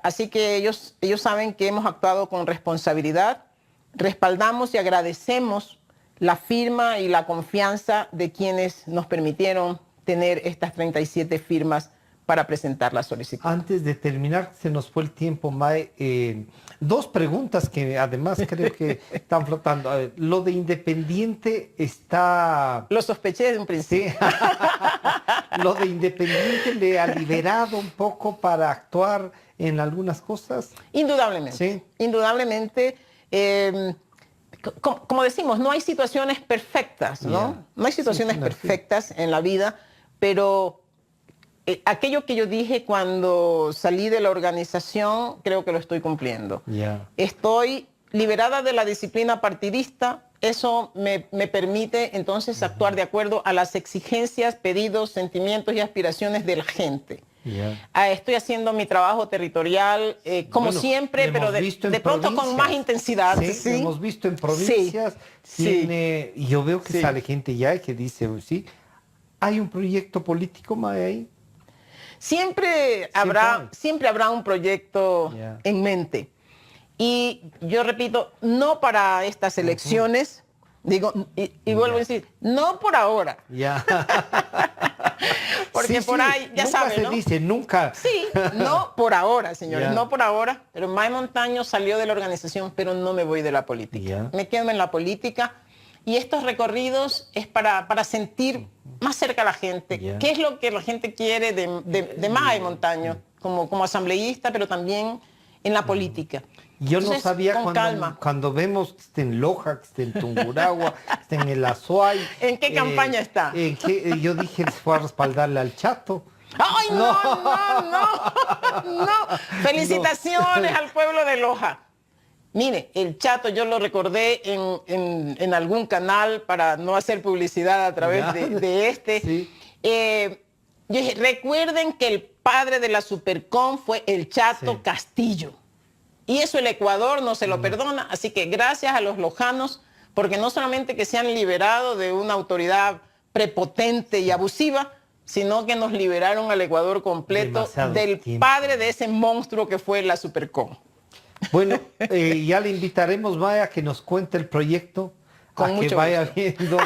Así que ellos saben que hemos actuado con responsabilidad, respaldamos y agradecemos la firma y la confianza de quienes nos permitieron tener estas 37 firmas para presentar la solicitud. Antes de terminar, se nos fue el tiempo, Mae. Dos preguntas que además creo que están flotando. Lo de Independiente está... Lo sospeché desde un principio. Sí. ¿Lo de Independiente le ha liberado un poco para actuar en algunas cosas? Indudablemente. Sí. Indudablemente. Como decimos, no hay situaciones perfectas, ¿no? No hay situaciones perfectas en la vida, pero... aquello que yo dije cuando salí de la organización, creo que lo estoy cumpliendo. Estoy liberada de la disciplina partidista. Eso me permite entonces actuar de acuerdo a las exigencias, pedidos, sentimientos y aspiraciones de la gente. Estoy haciendo mi trabajo territorial, como siempre, pero de pronto con más intensidad. Sí, lo hemos visto en provincias. Y yo veo que sale gente ya que dice, sí, ¿hay un proyecto político más ahí? Siempre habrá un proyecto en mente. Y yo repito, no para estas elecciones, digo, y vuelvo a decir, no por ahora. Porque por ahí, ya saben, ¿no? Se dice nunca. Sí, no por ahora, señores, no por ahora. Pero Mae Montaño salió de la organización, pero no me voy de la política. Me quedo en la política. Y estos recorridos es para sentir más cerca a la gente. ¿Qué es lo que la gente quiere de Mae Montaño como asambleísta, pero también en la política? Yo no sabía cuando vemos que esté en Loja, que esté en Tungurahua, que esté en el Azuay. ¿En qué campaña está? Yo dije, fue a respaldarle al Chato. ¡Ay, no! Felicitaciones al pueblo de Loja. Mire, el Chato yo lo recordé en algún canal para no hacer publicidad a través de este. Yo dije, recuerden que el padre de la Supercom fue el Chato Castillo. Y eso el Ecuador no se lo perdona. Así que gracias a los lojanos, porque no solamente que se han liberado de una autoridad prepotente y abusiva, sino que nos liberaron al Ecuador completo Demasiado del tiempo. padre de ese monstruo que fue la Supercom. Bueno, ya le invitaremos, Maya, a que nos cuente el proyecto, Con a que mucho vaya gusto. viendo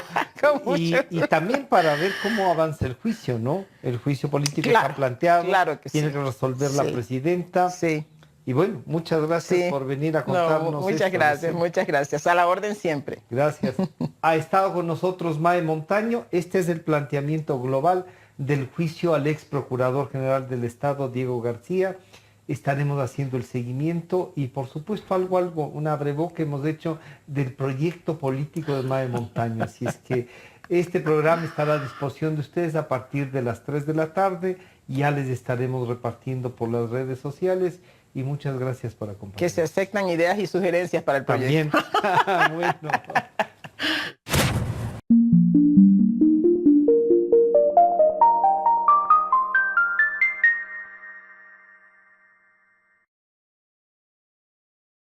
Con y, mucho y también para ver cómo avanza el juicio, ¿no? El juicio político Claro, está planteado, claro que tiene sí. que resolver la Sí. presidenta. Sí, Y bueno, muchas gracias sí. por venir a No, contarnos muchas esto, gracias, Lucía. muchas gracias. A la orden siempre. Gracias. Ha estado con nosotros Mae Montaño. Este es el planteamiento global del juicio al ex procurador general del Estado, Diego García. Estaremos haciendo el seguimiento y, por supuesto, una abreboca que hemos hecho del proyecto político de Mae Montaño. Así es que este programa estará a disposición de ustedes a partir de las 3 de la tarde. Ya les estaremos repartiendo por las redes sociales y muchas gracias por acompañarnos. Que se aceptan ideas y sugerencias para el proyecto. También. Bueno.